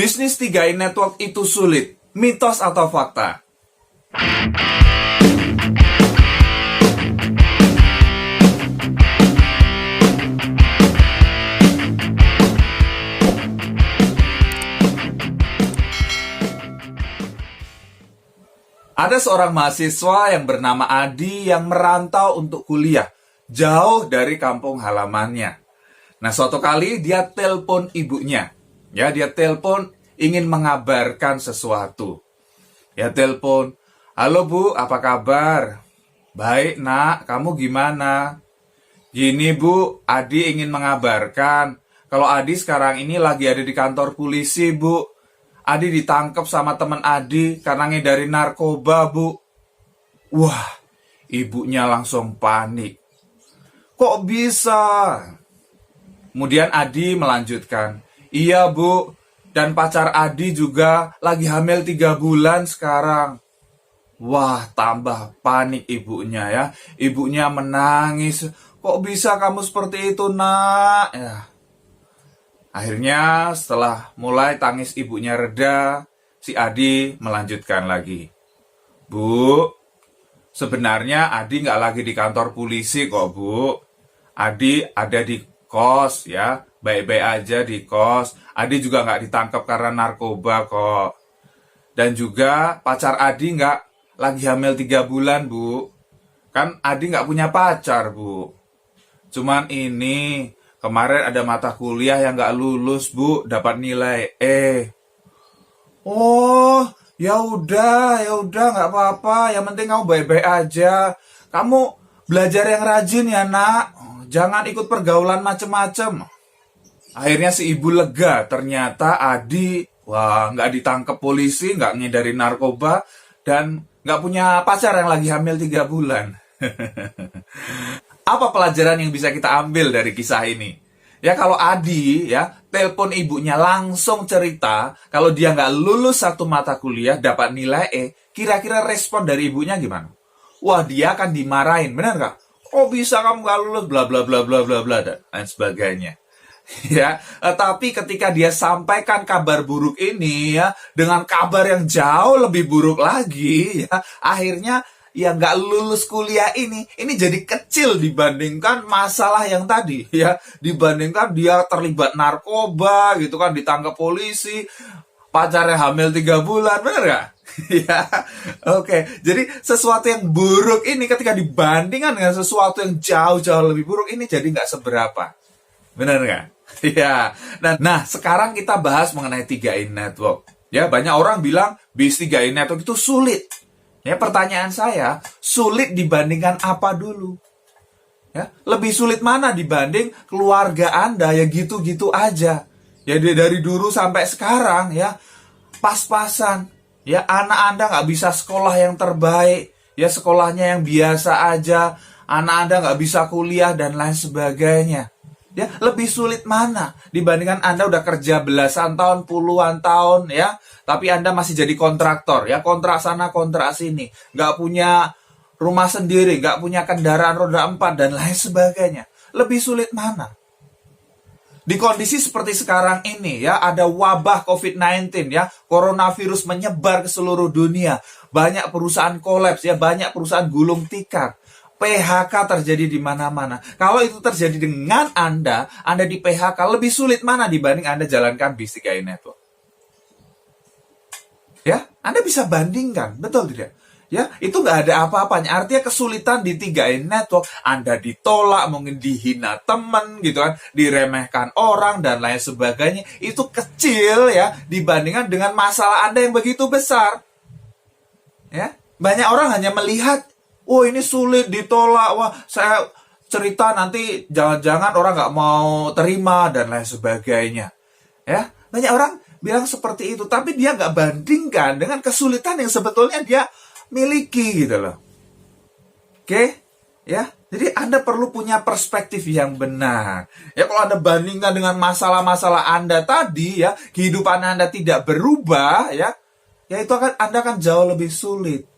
Bisnis 3i Network itu sulit, mitos atau fakta? Ada seorang mahasiswa yang bernama Adi yang merantau untuk kuliah jauh dari kampung halamannya. Nah, suatu kali dia telepon ibunya. Ya, dia telepon ingin mengabarkan sesuatu. Ya, telepon, "Halo Bu, apa kabar?" "Baik Nak, kamu gimana?" "Gini Bu, Adi ingin mengabarkan kalau Adi sekarang ini lagi ada di kantor polisi Bu. Adi ditangkap sama teman Adi karena ngedari narkoba Bu." Wah, ibunya langsung panik. "Kok bisa?" Kemudian Adi melanjutkan, "Iya Bu, dan pacar Adi juga lagi hamil 3 bulan sekarang." Wah, tambah panik ibunya ya. Ibunya menangis. "Kok bisa kamu seperti itu Nak?" Ya. Akhirnya setelah mulai tangis ibunya reda, si Adi melanjutkan lagi. "Bu, sebenarnya Adi nggak lagi di kantor polisi kok Bu. Adi ada di kos ya, baik-baik aja di kos. Adi juga nggak ditangkap karena narkoba kok. Dan juga pacar Adi nggak lagi hamil 3 bulan Bu. Kan Adi nggak punya pacar Bu. Cuman ini kemarin ada mata kuliah yang nggak lulus Bu, dapat nilai E." "Oh, ya udah nggak apa-apa. Yang penting kamu baik-baik aja. Kamu belajar yang rajin ya Nak. Jangan ikut pergaulan macem-macem." Akhirnya si ibu lega, ternyata Adi nggak ditangkap polisi, nggak ngedari narkoba, dan nggak punya pacar yang lagi hamil 3 bulan. Apa pelajaran yang bisa kita ambil dari kisah ini? Ya, kalau Adi ya telepon ibunya langsung cerita kalau dia nggak lulus satu mata kuliah dapat nilai E, kira-kira respon dari ibunya gimana? Wah, dia akan dimarahin, benar nggak? "Oh bisa kamu nggak lulus, bla bla bla bla bla bla," dan lain sebagainya. Ya, tapi ketika dia sampaikan kabar buruk ini ya dengan kabar yang jauh lebih buruk lagi ya, akhirnya ya nggak lulus kuliah ini jadi kecil dibandingkan masalah yang tadi ya, dibandingkan dia terlibat narkoba gitu kan, ditangkap polisi, pacarnya hamil 3 bulan, bener gak? Ya, oke. Jadi sesuatu yang buruk ini ketika dibandingkan dengan sesuatu yang jauh-jauh lebih buruk ini jadi nggak seberapa. Bener nggak? Ya. Nah, sekarang kita bahas mengenai 3i Network. Ya, banyak orang bilang bis 3i Network itu sulit. Ya, pertanyaan saya, sulit dibandingkan apa dulu? Ya, lebih sulit mana dibanding keluarga Anda ya gitu-gitu aja. Ya, dari dulu sampai sekarang ya, pas-pasan. Ya, anak Anda nggak bisa sekolah yang terbaik. Ya, sekolahnya yang biasa aja. Anak Anda nggak bisa kuliah dan lain sebagainya. Ya, lebih sulit mana dibandingkan Anda udah kerja belasan tahun, puluhan tahun ya, tapi Anda masih jadi kontraktor ya, kontrak sana kontrak sini, nggak punya rumah sendiri, nggak punya kendaraan roda 4 dan lain sebagainya. Lebih sulit mana? Di kondisi seperti sekarang ini ya, ada wabah COVID-19 ya, coronavirus menyebar ke seluruh dunia, banyak perusahaan kolaps ya, banyak perusahaan gulung tikar. PHK terjadi di mana-mana. Kalau itu terjadi dengan Anda di PHK, lebih sulit mana dibanding Anda jalankan bis 3i Network? Ya, Anda bisa bandingkan, betul tidak? Ya, itu nggak ada apa-apanya. Artinya kesulitan di 3i Network, Anda ditolak, mungkin dihina teman gitu kan, diremehkan orang dan lain sebagainya. Itu kecil ya dibandingkan dengan masalah Anda yang begitu besar. Ya, banyak orang hanya melihat, "Oh ini sulit ditolak, wah saya cerita nanti jangan-jangan orang nggak mau terima dan lain sebagainya." Ya, banyak orang bilang seperti itu, tapi dia nggak bandingkan dengan kesulitan yang sebetulnya dia miliki gitu loh. Oke, ya. Jadi Anda perlu punya perspektif yang benar. Ya, kalau Anda bandingkan dengan masalah-masalah Anda tadi ya, kehidupan Anda tidak berubah ya, itu Anda akan jauh lebih sulit.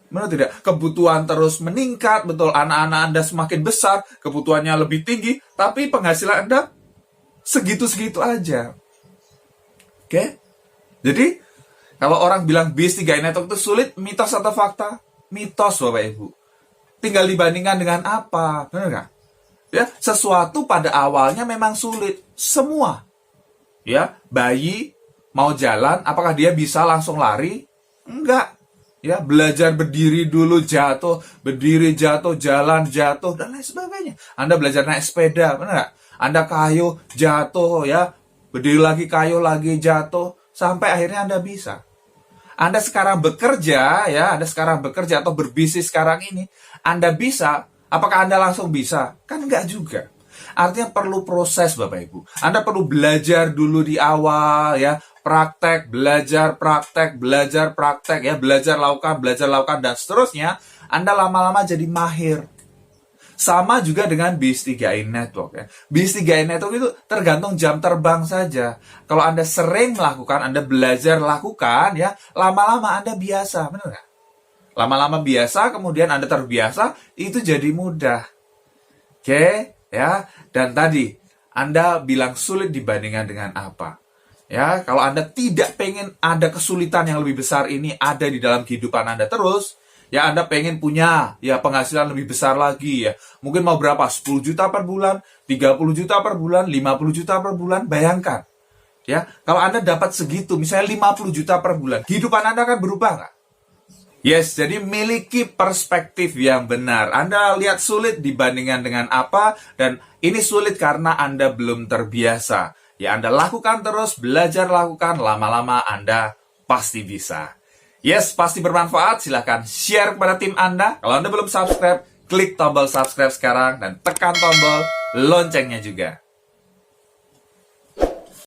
Benar tidak? Kebutuhan terus meningkat, betul. Anak-anak Anda semakin besar, kebutuhannya lebih tinggi, tapi penghasilan Anda segitu-segitu aja. Oke? Jadi, kalau orang bilang BS3 Network itu sulit, mitos atau fakta? Mitos, Bapak Ibu. Tinggal dibandingkan dengan apa? Benar nggak? Ya, sesuatu pada awalnya memang sulit. Semua. Ya, bayi mau jalan, apakah dia bisa langsung lari? Enggak. Ya, belajar berdiri dulu, jatuh, berdiri, jatuh, jalan, jatuh, dan lain sebagainya. Anda belajar naik sepeda, benar nggak? Anda kayu, jatuh, ya, berdiri lagi, kayu lagi, jatuh, sampai akhirnya Anda bisa. Anda sekarang bekerja, ya, Anda sekarang bekerja atau berbisnis sekarang ini, Anda bisa, apakah Anda langsung bisa? Kan enggak juga. Artinya perlu proses, Bapak Ibu. Anda perlu belajar dulu di awal, ya, praktek, belajar, ya, belajar, lakukan, dan seterusnya. Anda lama-lama jadi mahir. Sama juga dengan BIS3i Network, ya. BIS3i Network itu tergantung jam terbang saja. Kalau Anda sering melakukan, Anda belajar lakukan, ya, lama-lama Anda biasa, benar nggak? Lama-lama biasa, kemudian Anda terbiasa, itu jadi mudah. Oke, ya. Dan tadi Anda bilang sulit dibandingkan dengan apa? Ya, kalau Anda tidak pengen ada kesulitan yang lebih besar ini ada di dalam kehidupan Anda terus, ya Anda pengen punya ya penghasilan lebih besar lagi ya. Mungkin mau berapa? 10 juta per bulan, 30 juta per bulan, 50 juta per bulan, bayangkan. Ya, kalau Anda dapat segitu, misalnya 50 juta per bulan, kehidupan Anda akan berubah nggak? Yes, jadi miliki perspektif yang benar. Anda lihat sulit dibandingkan dengan apa, dan ini sulit karena Anda belum terbiasa. Ya, Anda lakukan terus, belajar lakukan, lama-lama Anda pasti bisa. Yes, pasti bermanfaat. Silahkan share kepada tim Anda. Kalau Anda belum subscribe, klik tombol subscribe sekarang dan tekan tombol loncengnya juga.